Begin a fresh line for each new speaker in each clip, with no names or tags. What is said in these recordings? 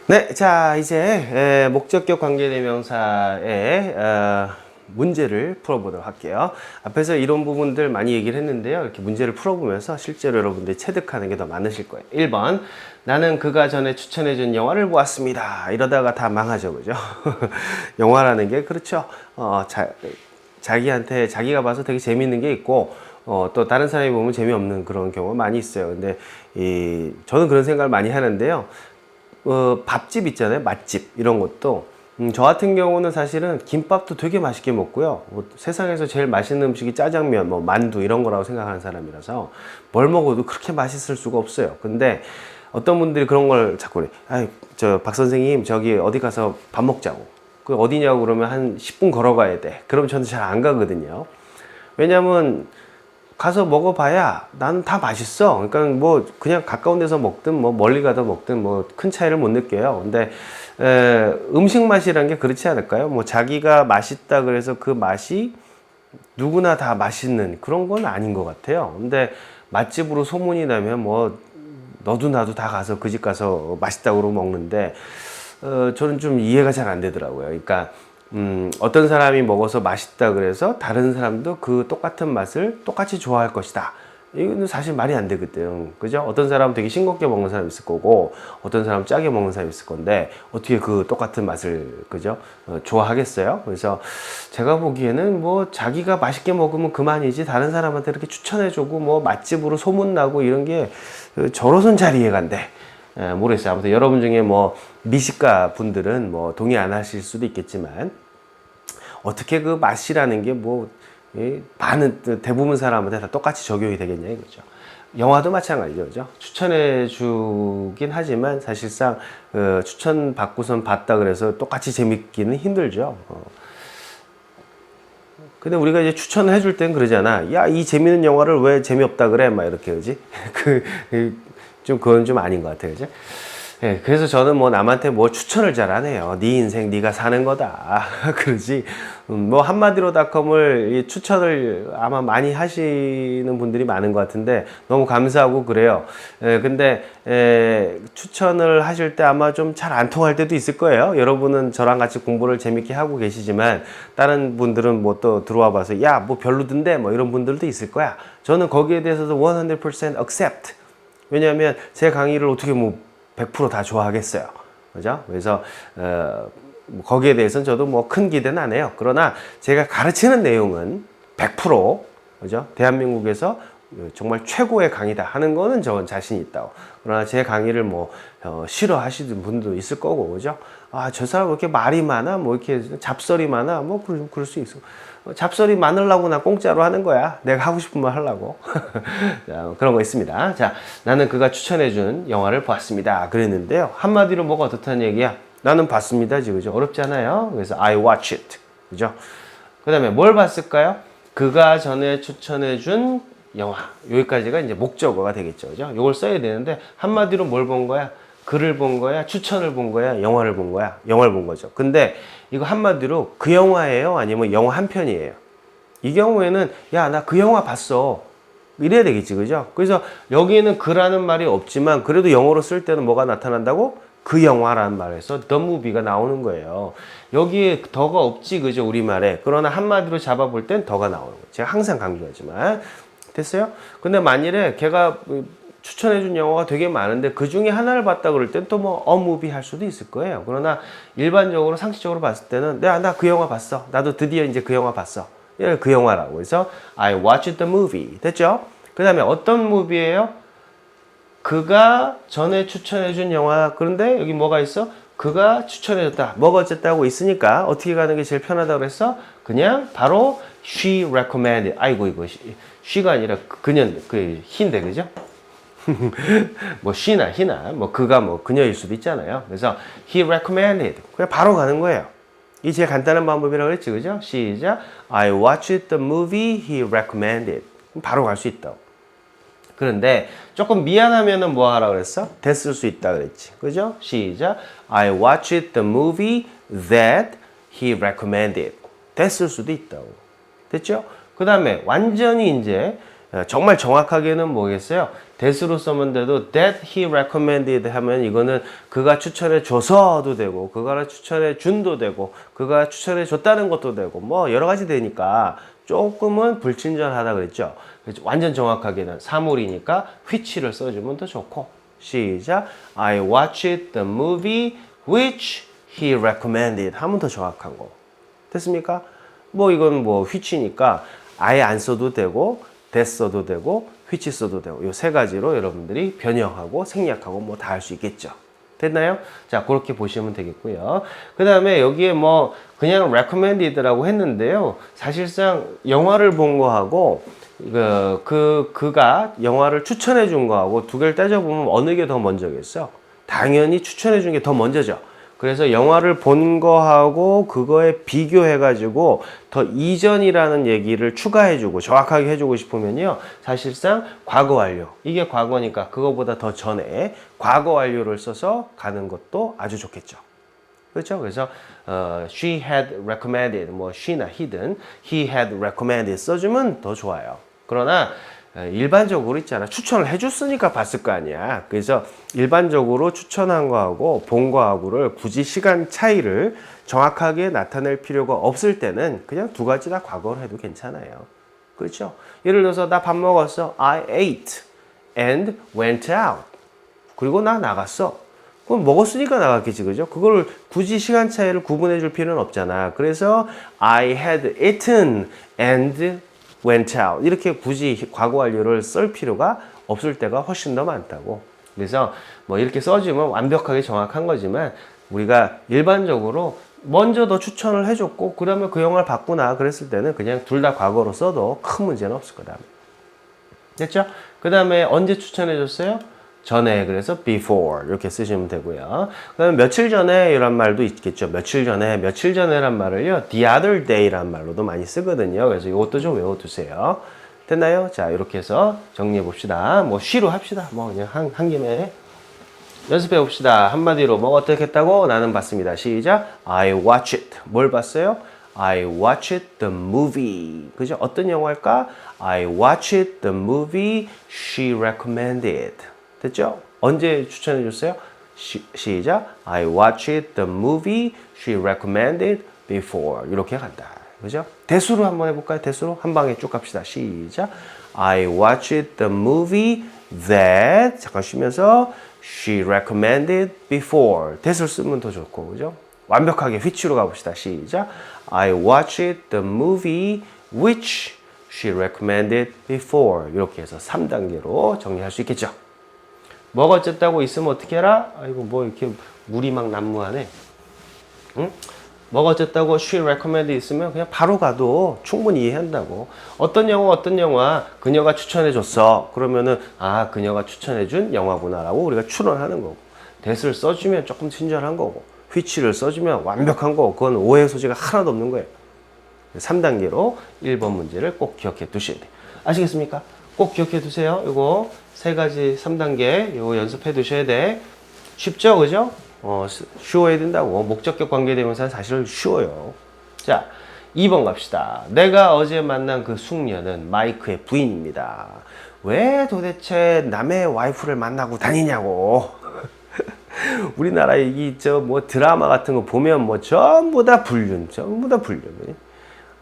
네, 자, 이제 목적격 관계대명사의 문제를 풀어보도록 할게요. 앞에서 이런 부분들 많이 얘기를 했는데요. 이렇게 문제를 풀어보면서 실제로 여러분들이 체득하는 게 더 많으실 거예요. 1번, 나는 그가 전에 추천해준 영화를 보았습니다. 이러다가 다 망하죠, 그죠? 영화라는 게 그렇죠. 자기한테 자기가 봐서 되게 재밌는 게 있고 또 다른 사람이 보면 재미없는 그런 경우가 많이 있어요. 근데 저는 그런 생각을 많이 하는데요. 밥집 있잖아요. 맛집 이런 것도 저 같은 경우는 사실은 김밥도 되게 맛있게 먹고요. 뭐 세상에서 제일 맛있는 음식이 짜장면, 뭐 만두 이런 거라고 생각하는 사람이라서 뭘 먹어도 그렇게 맛있을 수가 없어요. 근데 어떤 분들이 그런 걸 자꾸 그래. 아이, 박 선생님 저기 어디 가서 밥 먹자고. 그 어디냐고 그러면 한 10분 걸어가야 돼. 그럼 저는 잘 안 가거든요. 왜냐면 가서 먹어봐야 나는 다 맛있어. 그러니까 뭐 그냥 가까운 데서 먹든 뭐 멀리 가서 먹든 뭐 큰 차이를 못 느껴요. 근데 음식 맛이란 게 그렇지 않을까요? 뭐 자기가 맛있다 그래서 그 맛이 누구나 다 맛있는 그런 건 아닌 것 같아요. 근데 맛집으로 소문이 나면 뭐 너도 나도 다 가서 그 집 가서 맛있다고 그러고 먹는데 저는 좀 이해가 잘 안 되더라고요. 그러니까 어떤 사람이 먹어서 맛있다 그래서 다른 사람도 그 똑같은 맛을 똑같이 좋아할 것이다. 이거는 사실 말이 안 되거든. 그죠? 어떤 사람은 되게 싱겁게 먹는 사람이 있을 거고, 어떤 사람은 짜게 먹는 사람이 있을 건데, 어떻게 그 똑같은 맛을, 그죠? 좋아하겠어요? 그래서 제가 보기에는 뭐 자기가 맛있게 먹으면 그만이지, 다른 사람한테 이렇게 추천해주고, 뭐 맛집으로 소문나고 이런 게 저로선 잘 이해가 안 돼. 모르겠어요. 아무튼 여러분 중에 뭐 미식가 분들은 뭐 동의 안 하실 수도 있겠지만 어떻게 그 맛이라는 게 뭐 많은 대부분 사람한테 다 똑같이 적용이 되겠냐 이거죠. 영화도 마찬가지죠, 그죠? 추천해 주긴 하지만 사실상 추천 받고선 봤다 그래서 똑같이 재밌기는 힘들죠. 근데 우리가 이제 추천을 해줄 땐 그러잖아. 야, 이 재밌는 영화를 왜 재미없다 그래? 막 이렇게, 그지? 그건 좀 아닌 것 같아요, 그죠? 예, 그래서 저는 뭐 남한테 뭐 추천을 잘 안 해요. 네 인생 네가 사는 거다. 그러지. 뭐 한마디로닷컴을 추천을 아마 많이 하시는 분들이 많은 것 같은데 너무 감사하고 그래요. 근데 추천을 하실 때 아마 좀 잘 안 통할 때도 있을 거예요. 여러분은 저랑 같이 공부를 재밌게 하고 계시지만 다른 분들은 뭐 또 들어와 봐서 야, 뭐 별로던데 뭐 이런 분들도 있을 거야. 저는 거기에 대해서도 100% accept. 왜냐하면 제 강의를 어떻게 뭐 100% 다 좋아하겠어요. 그죠? 그래서, 거기에 대해서는 저도 뭐 큰 기대는 안 해요. 그러나 제가 가르치는 내용은 100%, 그죠? 대한민국에서 정말 최고의 강의다 하는 거는 저는 자신이 있다고. 그러나 제 강의를 뭐, 싫어하시는 분도 있을 거고, 그죠? 아, 저 사람 왜 이렇게 말이 많아? 뭐 이렇게 잡설이 많아? 뭐, 그럴 수 있어. 잡설이 많으려고 나 공짜로 하는 거야. 내가 하고 싶은 말 하려고. 자, 그런 거 있습니다. 자, 나는 그가 추천해준 영화를 봤습니다. 그랬는데요. 한마디로 뭐가 어떻다는 얘기야? 나는 봤습니다. 그죠? 어렵지 않아요? 그래서 I watch it. 그죠? 그 다음에 뭘 봤을까요? 그가 전에 추천해준 영화. 여기까지가 이제 목적어가 되겠죠. 그죠? 이걸 써야 되는데, 한마디로 뭘 본 거야? 글을 본 거야? 추천을 본 거야? 영화를 본 거야? 영화를 본 거죠. 근데 이거 한마디로 그 영화예요? 아니면 영화 한 편이에요? 이 경우에는 야, 나 그 영화 봤어. 이래야 되겠지, 그죠? 그래서 여기에는 그라는 말이 없지만 그래도 영어로 쓸 때는 뭐가 나타난다고? 그 영화라는 말에서 the movie가 나오는 거예요. 여기에 더가 없지, 그죠? 우리말에. 그러나 한마디로 잡아볼 땐 더가 나오는 거예요. 제가 항상 강조하지만. 됐어요? 근데 만일에 걔가 추천해준 영화가 되게 많은데 그 중에 하나를 봤다 그럴 땐 또 뭐 어무비 할 수도 있을 거예요. 그러나 일반적으로 상식적으로 봤을 때는 나 그 영화 봤어. 나도 드디어 이제 그 영화 봤어. 예, 그 영화라고 해서 I watched the movie. 됐죠? 그 다음에 어떤 무비예요? 그가 전에 추천해준 영화. 그런데 여기 뭐가 있어? 그가 추천해줬다. 뭐가 어쨌다고 있으니까 어떻게 가는 게 제일 편하다고 그랬어? 그냥 바로 she recommended. 아이고 이거 she가 아니라 그녀 그 he인데 그죠? 뭐 she나 he나 뭐 그가 뭐 그녀일 수도 있잖아요. 그래서 he recommended. 그냥 바로 가는 거예요. 이 제일 간단한 방법이라고 그랬지, 그죠? 시작. I watched the movie he recommended. 바로 갈 수 있다고. 그런데 조금 미안하면은 뭐 하라 그랬어? 됐을 수 있다 그랬지. 그죠? 시작. I watched the movie that he recommended. 됐을 수도 있다고. 됐죠? 그 다음에 완전히 이제 정말 정확하게는 뭐겠어요? that으로 쓰면 돼도 that he recommended 하면 이거는 그가 추천해 줘서도 되고 그가 추천해 준도 되고 그가 추천해 줬다는 것도 되고 뭐 여러 가지 되니까 조금은 불친절하다 그랬죠. 완전 정확하게는 사물이니까 which를 써주면 더 좋고. 시작. I watched the movie which he recommended 하면 더 정확한 거. 됐습니까? 뭐 이건 뭐 which니까 아예 안 써도 되고 that 써도 되고 which 써도 되고 이 세 가지로 여러분들이 변형하고 생략하고 뭐 다 할 수 있겠죠. 됐나요? 자, 그렇게 보시면 되겠고요. 그 다음에 여기에 뭐 그냥 recommended라고 했는데요. 사실상 영화를 본 거하고 그가 영화를 추천해 준 거하고 두 개를 따져보면 어느 게 더 먼저겠어? 당연히 추천해 준 게 더 먼저죠. 그래서 영화를 본 거하고 그거에 비교해가지고 더 이전이라는 얘기를 추가해주고 정확하게 해주고 싶으면요. 사실상 과거 완료. 이게 과거니까 그거보다 더 전에 과거 완료를 써서 가는 것도 아주 좋겠죠. 그렇죠? 그래서 she had recommended, 뭐 she나 he든 he had recommended 써주면 더 좋아요. 그러나 일반적으로 있잖아. 추천을 해줬으니까 봤을 거 아니야. 그래서 일반적으로 추천한 거하고 본 거하고를 굳이 시간 차이를 정확하게 나타낼 필요가 없을 때는 그냥 두 가지 다 과거로 해도 괜찮아요. 그렇죠? 예를 들어서 나 밥 먹었어. I ate and went out. 그리고 나 나갔어. 그럼 먹었으니까 나갔겠지, 그죠? 그걸 굳이 시간 차이를 구분해 줄 필요는 없잖아. 그래서 I had eaten and went out. 이렇게 굳이 과거 완료를 쓸 필요가 없을 때가 훨씬 더 많다고. 그래서 뭐 이렇게 써주면 완벽하게 정확한 거지만 우리가 일반적으로 먼저 더 추천을 해줬고 그러면 그 영화를 봤구나 그랬을 때는 그냥 둘 다 과거로 써도 큰 문제는 없을 거다. 됐죠? 그 다음에 언제 추천해줬어요? 전에, 그래서 before 이렇게 쓰시면 되고요. 그다음에 며칠 전에 이런 말도 있겠죠. 며칠 전에란 말을요, the other day란 말로도 많이 쓰거든요. 그래서 이것도 좀 외워두세요. 됐나요? 자, 이렇게 해서 정리해 봅시다. 뭐 쉬로 합시다. 뭐 그냥 한 김에 연습해 봅시다. 한마디로 뭐 어떻게 했다고? 나는 봤습니다. 시작. I watched. 뭘 봤어요? I watched the movie. 그죠? 어떤 영화일까? I watched the movie she recommended. 됐죠? 언제 추천해 줬어요? 시작. I watched the movie she recommended before. 이렇게 간다. 그죠? 대수로 한번 해볼까요? 대수로 한 방에 쭉 갑시다. 시작. I watched the movie that 잠깐 쉬면서 she recommended before. 대수를 쓰면 더 좋고, 그죠? 완벽하게 which로 가봅시다. 시작. I watched the movie which she recommended before. 이렇게 해서 3단계로 정리할 수 있겠죠. 뭐가 어쨌다고 있으면 어떻게 해라? 아이고 뭐 이렇게 물이 막 난무하네. 응? 뭐가 어쨌다고 she recommended 있으면 그냥 바로 가도 충분히 이해한다고. 어떤 영화 그녀가 추천해 줬어. 그러면은 아 그녀가 추천해 준 영화구나라고 우리가 추론하는 거고. that을 써주면 조금 친절한 거고 which를 써주면 완벽한 거고 그건 오해 소지가 하나도 없는 거예요. 3단계로 1번 문제를 꼭 기억해 두셔야 돼요. 아시겠습니까? 꼭 기억해 두세요. 이거 세 가지 3단계 이거 연습해 두셔야 돼. 쉽죠? 그죠? 쉬워야 된다고. 목적격 관계대명사는 사실 쉬워요. 자, 2번 갑시다. 내가 어제 만난 그 숙녀는 마이크의 부인입니다. 왜 도대체 남의 와이프를 만나고 다니냐고. 우리나라 뭐 드라마 같은 거 보면 뭐 전부 다 불륜.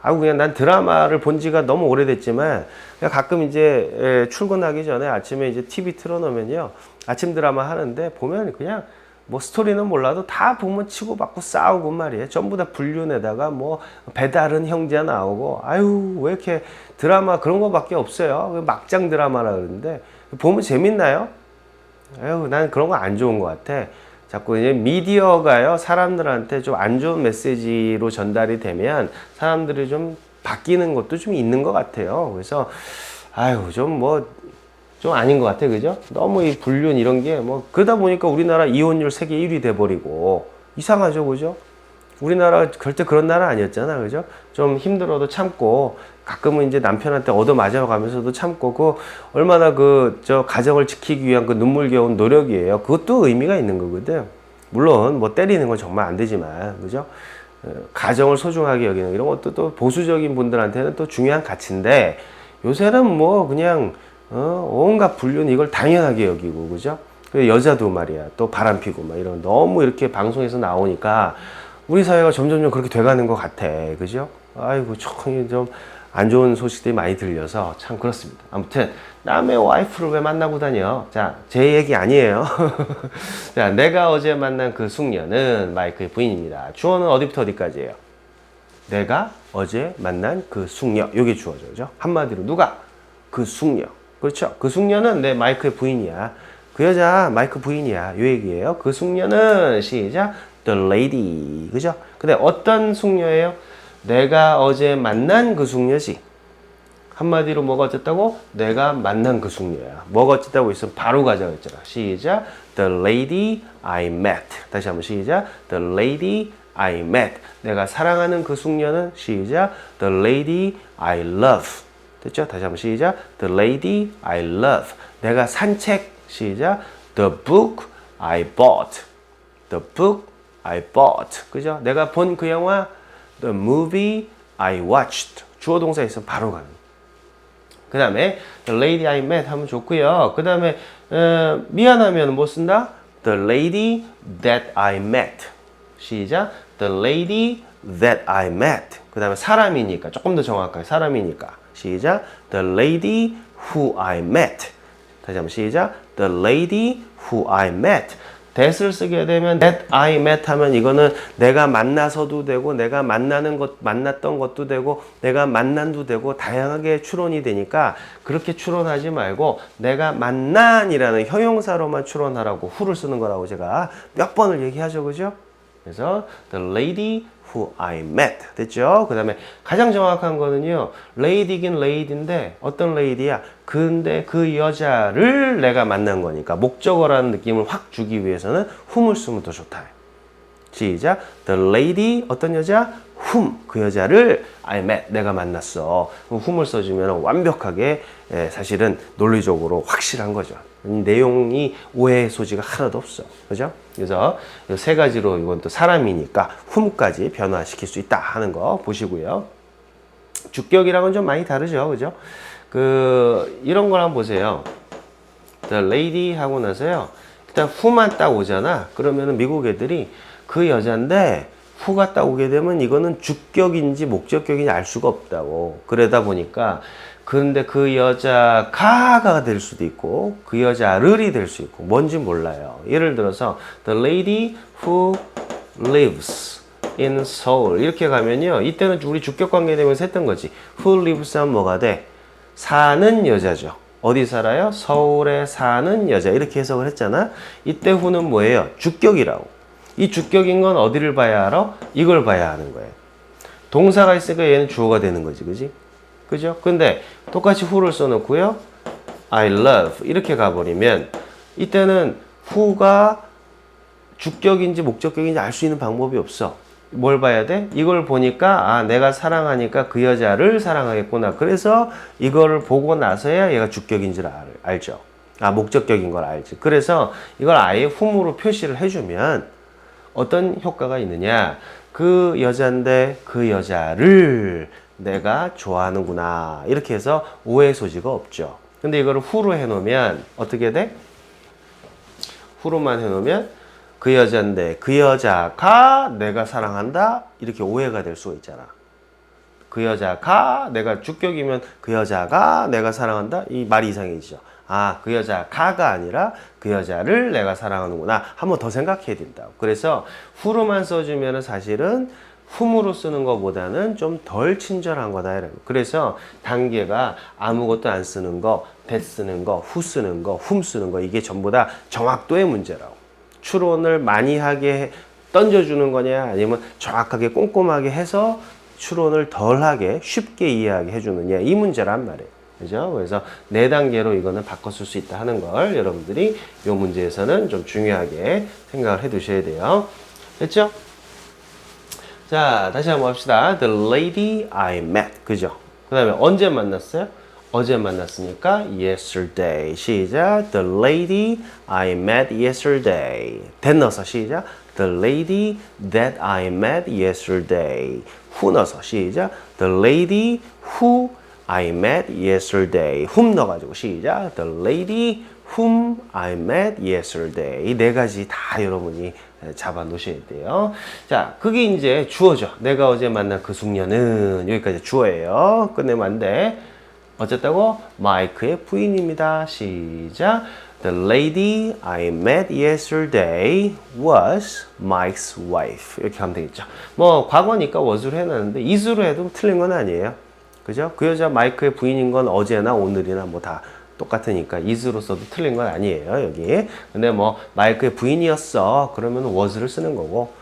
그냥 난 드라마를 본 지가 너무 오래됐지만 가끔 이제 출근하기 전에 아침에 이제 TV 틀어놓으면요 아침 드라마 하는데 보면 그냥 뭐 스토리는 몰라도 다 보면 치고받고 싸우고 말이에요. 전부 다 불륜에다가 뭐 배다른 형제 나오고 아유 왜 이렇게 드라마 그런 거밖에 없어요. 막장 드라마라 그러는데 보면 재밌나요? 아유 난 그런 거 안 좋은 것 같아. 자꾸 이제 미디어가요 사람들한테 좀 안 좋은 메시지로 전달이 되면 사람들이 좀 바뀌는 것도 좀 있는 것 같아요. 그래서 아유 좀 아닌 것 같아, 그죠? 너무 이 불륜 이런 게 뭐 그러다 보니까 우리나라 이혼율 세계 1위 돼버리고 이상하죠, 그죠? 우리나라 절대 그런 나라 아니었잖아, 그죠? 좀 힘들어도 참고 가끔은 이제 남편한테 얻어 맞아가면서도 참고 그 얼마나 가정을 지키기 위한 그 눈물겨운 노력이에요. 그것도 의미가 있는 거거든. 물론 뭐 때리는 건 정말 안 되지만, 그죠? 가정을 소중하게 여기는 이런 것도 또 보수적인 분들한테는 또 중요한 가치인데 요새는 뭐 그냥 온갖 불륜 이걸 당연하게 여기고, 그죠? 그 여자도 말이야, 또 바람피고, 막 이런, 너무 이렇게 방송에서 나오니까 우리 사회가 점점점 그렇게 돼가는 것 같아. 그죠? 아이고, 좀 안 좋은 소식들이 많이 들려서 참 그렇습니다. 아무튼, 남의 와이프를 왜 만나고 다녀? 자, 제 얘기 아니에요. 자, 내가 어제 만난 그 숙녀는 마이크의 부인입니다. 주어는 어디부터 어디까지예요? 내가 어제 만난 그 숙녀. 요게 주어죠. 그죠? 한마디로 누가? 그 숙녀. 그렇죠? 그 숙녀는 내 마이크의 부인이야. 그 여자 마이크 부인이야. 요 얘기예요. 그 숙녀는 시작. The lady. 그죠? 근데 어떤 숙녀예요? 내가 어제 만난 그 숙녀지. 한마디로 뭐가 어쨌다고? 내가 만난 그 숙녀야. 뭐가 어쨌다고 있으면 바로 가자고 했잖아. 시작. The lady I met. 다시 한번 시작. The lady I met. 내가 사랑하는 그 숙녀는 시작. The lady I love. 됐죠? 다시 한번 시작. The lady I love. 내가 산 책. 시작. The book I bought. The book I bought. 그죠? 내가 본 그 영화. The movie I watched. 주어 동사 있으면 바로 가는. 그 다음에 The lady I met 하면 좋고요. 그 다음에 미안하면 뭐 쓴다? The lady that I met. 시작. The lady that I met. 그 다음에 사람이니까 조금 더 정확하게 사람이니까 시작. The lady who I met. 다시 한번 시작. The lady who I met. that을 쓰게 되면 that I met 하면 이거는 내가 만나서도 되고 내가 만났던 것도 되고 내가 만난도 되고 다양하게 추론이 되니까 그렇게 추론하지 말고 내가 만난이라는 형용사로만 추론하라고 who를 쓰는 거라고 제가 몇 번을 얘기하죠. 그죠? 그래서 the lady who I met 됐죠? 그 다음에 가장 정확한 거는요 lady긴 lady인데 어떤 lady야? 근데 그 여자를 내가 만난 거니까 목적어라는 느낌을 확 주기 위해서는 whom을 쓰면 더 좋다. 시작. The lady 어떤 여자? whom 그 여자를 I met 내가 만났어. whom을 써주면 완벽하게 사실은 논리적으로 확실한 거죠. 내용이 오해의 소지가 하나도 없어. 그죠? 그래서 이 세 가지로 이건 또 사람이니까 whom까지 변화시킬 수 있다 하는 거 보시고요. 주격이랑은 좀 많이 다르죠. 그죠? 이런 걸 한번 보세요. The lady 하고 나서요. 일단 who만 딱 오잖아. 그러면은 미국 애들이 그 여잔데 who가 딱 오게 되면 이거는 주격인지 목적격인지 알 수가 없다고. 그러다 보니까 그런데 그 여자가 될 수도 있고 그 여자를이 될 수 있고 뭔지 몰라요. 예를 들어서 The lady who lives in Seoul 이렇게 가면요. 이때는 우리 주격 관계 되면서 했던 거지. Who lives 하면 뭐가 돼? 사는 여자죠. 어디 살아요? 서울에 사는 여자 이렇게 해석을 했잖아. 이때 who는 뭐예요? 주격이라고. 이 주격인 건 어디를 봐야 알아? 이걸 봐야 하는 거예요. 동사가 있으니까 얘는 주어가 되는 거지. 그지? 그죠? 근데 똑같이 who를 써놓고요. I love 이렇게 가버리면 이때는 who가 주격인지 목적격인지 알 수 있는 방법이 없어. 뭘 봐야 돼? 이걸 보니까 내가 사랑하니까 그 여자를 사랑하겠구나. 그래서 이거를 보고 나서야 얘가 주격인지를 알죠. 목적격인 걸 알지. 그래서 이걸 아예 whom으로 표시를 해주면 어떤 효과가 있느냐. 그 여잔데 그 여자를 내가 좋아하는구나. 이렇게 해서 오해 소지가 없죠. 근데 이거를 who로 해놓으면 어떻게 돼? who로만 해놓으면 그 여잔데 그 여자가 내가 사랑한다. 이렇게 오해가 될 수가 있잖아. 그 여자가 내가 주격이면 그 여자가 내가 사랑한다. 이 말이 이상해지죠. 그 여자가가 아니라 그 여자를 내가 사랑하는구나. 한번 더 생각해야 된다고. 그래서 who로만 써주면 사실은 whom으로 쓰는 것보다는 좀 덜 친절한 거다. 그래서 단계가 아무것도 안 쓰는 거, that 쓰는 거, who 쓰는 거, whom 쓰는 거 이게 전부 다 정확도의 문제라고. 추론을 많이 하게 던져주는 거냐 아니면 정확하게 꼼꼼하게 해서 추론을 덜하게 쉽게 이해하게 해주느냐 이 문제란 말이에요. 그죠? 그래서 4단계로 이거는 바꿨을 수 있다 하는 걸 여러분들이 이 문제에서는 좀 중요하게 생각을 해 두셔야 돼요. 됐죠? 자, 다시 한번 봅시다. The lady I met. 그죠? 그 다음에 언제 만났어요? 어제 만났으니까 yesterday. 시작. The lady I met yesterday. that 넣어서 시작. The lady that I met yesterday. who 넣어서 시작. The lady who I met yesterday. whom 넣어가지고 시작. The lady whom I met yesterday. 네 가지 다 여러분이 잡아 놓으셔야 돼요. 자, 그게 이제 주어죠. 내가 어제 만난 그 숙녀는 여기까지 주어예요. 끝내면 안 돼. 어쨌다고? 마이크의 부인입니다. 시작. The lady I met yesterday was Mike's wife. 이렇게 하면 되겠죠. 뭐 과거니까 was로 해놨는데 is로 해도 틀린 건 아니에요. 그죠? 그 여자 마이크의 부인인 건 어제나 오늘이나 뭐 다 똑같으니까 is로 써도 틀린 건 아니에요. 여기. 근데 뭐 마이크의 부인이었어. 그러면 was를 쓰는 거고,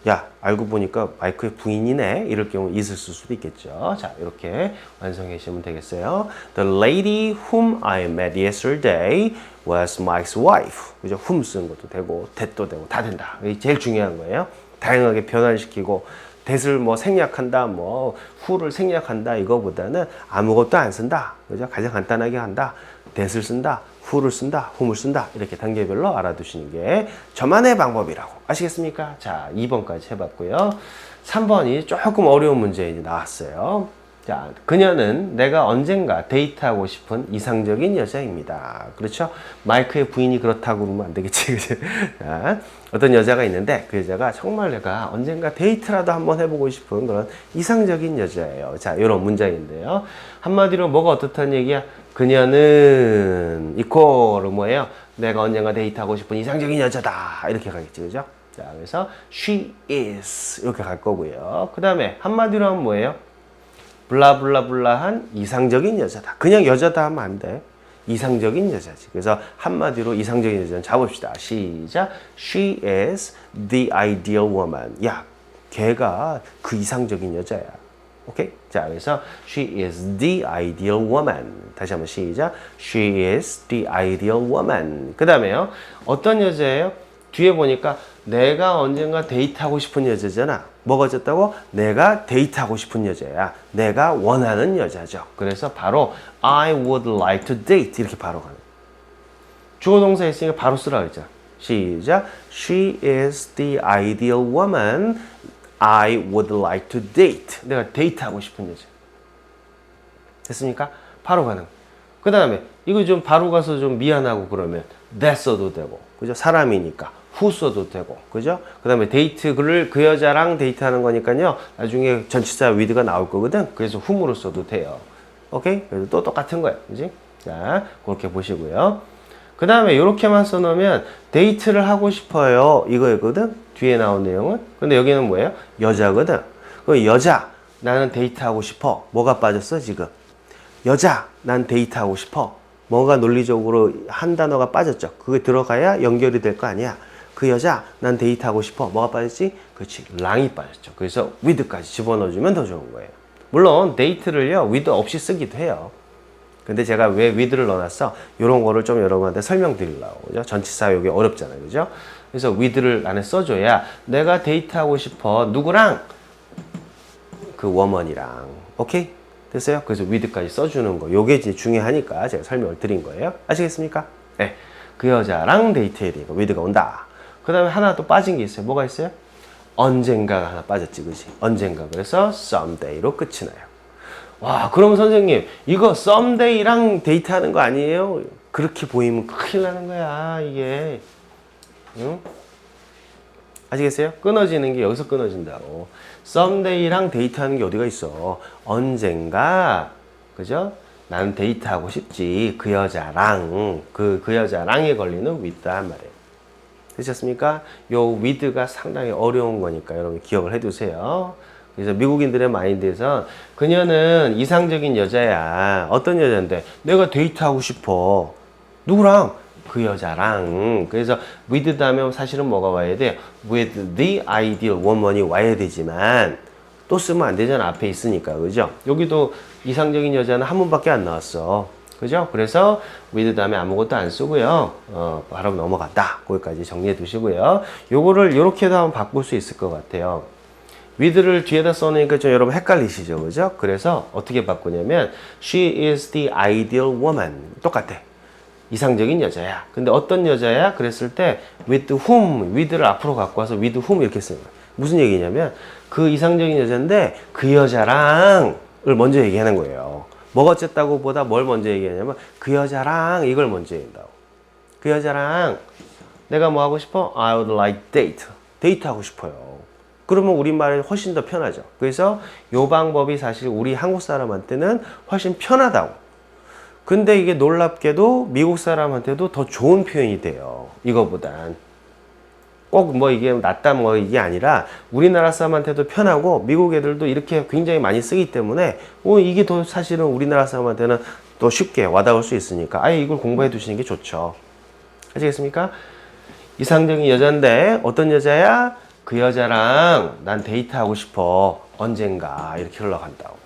야, 알고 보니까 마이크의 부인이네. 이럴 경우 is를 쓸 수도 있겠죠. 자, 이렇게 완성해 주시면 되겠어요. The lady whom I met yesterday was Mike's wife. 그죠? whom 쓰는 것도 되고, that도 되고, 다 된다. 이게 제일 중요한 거예요. 다양하게 변환시키고, that을 뭐 생략한다, 뭐 who를 생략한다, 이거보다는 아무것도 안 쓴다. 그죠? 가장 간단하게 한다. that을 쓴다. who를 쓴다, whom을 쓴다. 이렇게 단계별로 알아두시는 게 저만의 방법이라고. 아시겠습니까? 자, 2번까지 해봤고요. 3번이 조금 어려운 문제 이제 나왔어요. 자, 그녀는 내가 언젠가 데이트하고 싶은 이상적인 여자입니다. 그렇죠? 마이크의 부인이 그렇다고 그러면 안 되겠지. 그죠? 자, 어떤 여자가 있는데 그 여자가 정말 내가 언젠가 데이트라도 한번 해보고 싶은 그런 이상적인 여자예요. 자, 이런 문장인데요. 한마디로 뭐가 어떻다는 얘기야? 그녀는 이코르 뭐예요? 내가 언젠가 데이트하고 싶은 이상적인 여자다. 이렇게 가겠지. 그죠? 자, 그래서 she is 이렇게 갈 거고요. 그 다음에 한마디로 하면 뭐예요? 블라블라블라한 이상적인 여자다. 그냥 여자다 하면 안 돼. 이상적인 여자지. 그래서 한마디로 이상적인 여자는 잡읍시다. 시작. She is the ideal woman. 야, 걔가 그 이상적인 여자야. 오케이? 자, 그래서 she is the ideal woman. 다시 한번 시작. She is the ideal woman. 그 다음에요. 어떤 여자예요? 뒤에 보니까 내가 언젠가 데이트하고 싶은 여자잖아. 뭐가 어쨌다고? 내가 데이트하고 싶은 여자야. 내가 원하는 여자죠. 그래서 바로 I would like to date 이렇게 바로 가는. 주어 동사 있으니까 바로 쓰라 그랬죠. 시작. She is the ideal woman I would like to date. 내가 데이트하고 싶은 여자. 됐습니까? 바로 가는. 그 다음에 이거 좀 바로 가서 좀 미안하고 그러면 that 써도 되고, 그죠? 사람이니까 who 써도 되고, 그죠? 그 다음에 데이트, 그 여자랑 데이트하는 거니까요. 나중에 전치사 with가 나올 거거든. 그래서 whom으로 써도 돼요. 오케이? 그래서 또 똑같은 거예요. 그지? 자, 그렇게 보시고요. 그 다음에 이렇게만 써놓으면 데이트를 하고 싶어요. 이거였거든. 뒤에 나온 내용은. 근데 여기는 뭐예요? 여자거든. 그 여자, 나는 데이트하고 싶어. 뭐가 빠졌어, 지금? 여자, 난 데이트하고 싶어. 뭐가 논리적으로 한 단어가 빠졌죠. 그게 들어가야 연결이 될 거 아니야. 그 여자, 난 데이트하고 싶어. 뭐가 빠졌지? 그렇지. 랑이 빠졌죠. 그래서 with까지 집어넣어주면 더 좋은 거예요. 물론 데이트를요, with 없이 쓰기도 해요. 근데 제가 왜 with를 넣어놨어? 이런 거를 좀 여러분한테 설명드리려고. 그죠? 전치사 여기 어렵잖아요. 그죠? 그래서 with를 안에 써줘야 내가 데이트하고 싶어. 누구랑? 그 woman이랑. 오케이? 됐어요? 그래서 with까지 써주는 거. 요게 이제 중요하니까 제가 설명을 드린 거예요. 아시겠습니까? 네. 그 여자랑 데이트해야 되니까 with가 온다. 그 다음에 하나 또 빠진 게 있어요. 뭐가 있어요? 언젠가가 하나 빠졌지, 그지? 언젠가. 그래서 someday로 끝이 나요. 와, 그럼 선생님, 이거 someday랑 데이트하는 거 아니에요? 그렇게 보이면 큰일 나는 거야, 이게. 응? 아시겠어요? 끊어지는 게 여기서 끊어진다고. someday랑 데이트하는 게 어디가 있어? 언젠가, 그죠? 나는 데이트하고 싶지. 그 여자랑, 그 여자랑에 걸리는 with란 말이에요. 되셨습니까? 요 with가 상당히 어려운 거니까 여러분 기억을 해두세요. 그래서 미국인들의 마인드에서 그녀는 이상적인 여자야. 어떤 여자인데? 내가 데이트하고 싶어. 누구랑? 그 여자랑. 그래서 with 다음에 사실은 뭐가 와야 돼요? with the ideal woman이 와야 되지만 또 쓰면 안 되잖아. 앞에 있으니까. 그죠? 여기도 이상적인 여자는 한 번밖에 안 나왔어. 그죠? 그래서 with 다음에 아무것도 안 쓰고요. 바로 넘어간다. 거기까지 정리해 두시고요. 요거를 요렇게도 한번 바꿀 수 있을 것 같아요. with를 뒤에다 써놓으니까 좀 여러분 헷갈리시죠? 그죠? 그래서 어떻게 바꾸냐면 she is the ideal woman. 똑같아. 이상적인 여자야. 근데 어떤 여자야? 그랬을 때 with whom, with를 앞으로 갖고 와서 with whom 이렇게 쓰는 거야. 무슨 얘기냐면 그 이상적인 여자인데 그 여자랑을 먼저 얘기하는 거예요. 뭐가 어쨌다고 보다 뭘 먼저 얘기하냐면 그 여자랑 이걸 먼저 얘기한다고. 그 여자랑 내가 뭐 하고 싶어? I would like date. 데이트하고 싶어요. 그러면 우리말이 훨씬 더 편하죠. 그래서 이 방법이 사실 우리 한국 사람한테는 훨씬 편하다고. 근데 이게 놀랍게도 미국 사람한테도 더 좋은 표현이 돼요. 이거보단. 꼭 뭐 이게 낫다 뭐 이게 아니라 우리나라 사람한테도 편하고 미국 애들도 이렇게 굉장히 많이 쓰기 때문에 이게 더 사실은 우리나라 사람한테는 더 쉽게 와닿을 수 있으니까 아예 이걸 공부해 두시는 게 좋죠. 아시겠습니까? 이상적인 여잔데 어떤 여자야? 그 여자랑 난 데이트하고 싶어. 언젠가 이렇게 흘러간다고.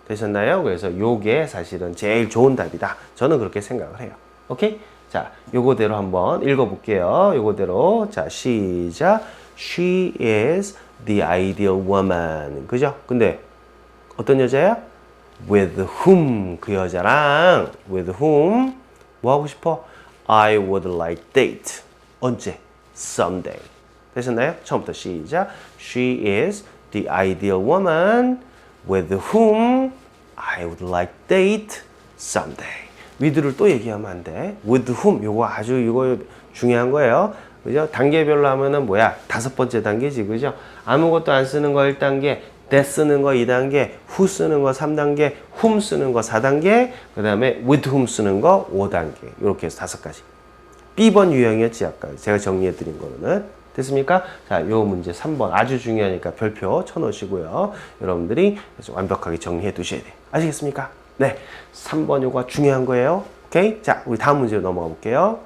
되셨나요? 그래서 요게 사실은 제일 좋은 답이다. 저는 그렇게 생각을 해요. 오케이? 자, 요거대로 한번 읽어볼게요. 요거대로. 자, 시작. She is the ideal woman. 그죠? 근데 어떤 여자야? With whom. 그 여자랑 with whom 뭐 하고 싶어? I would like date. 언제? Someday. 되셨나요? 처음부터 시작. She is the ideal woman with whom I would like date someday. with를 또 얘기하면 안 돼. with whom 요거 아주 이거 중요한 거예요. 그죠? 단계별로 하면은 뭐야? 5번째 단계지. 그죠? 아무것도 안 쓰는 거 1단계, that 쓰는 거 2단계, who 쓰는 거 3단계, whom 쓰는 거 4단계, 그 다음에 with whom 쓰는 거 5단계. 이렇게 해서 5가지. B번 유형이었지, 아까. 제가 정리해 드린 거는. 됐습니까? 자, 요 문제 3번. 아주 중요하니까 별표 쳐놓으시고요. 여러분들이 완벽하게 정리해 두셔야 돼요. 아시겠습니까? 네. 3번 요거 중요한 거예요. 오케이? 자, 우리 다음 문제로 넘어가 볼게요.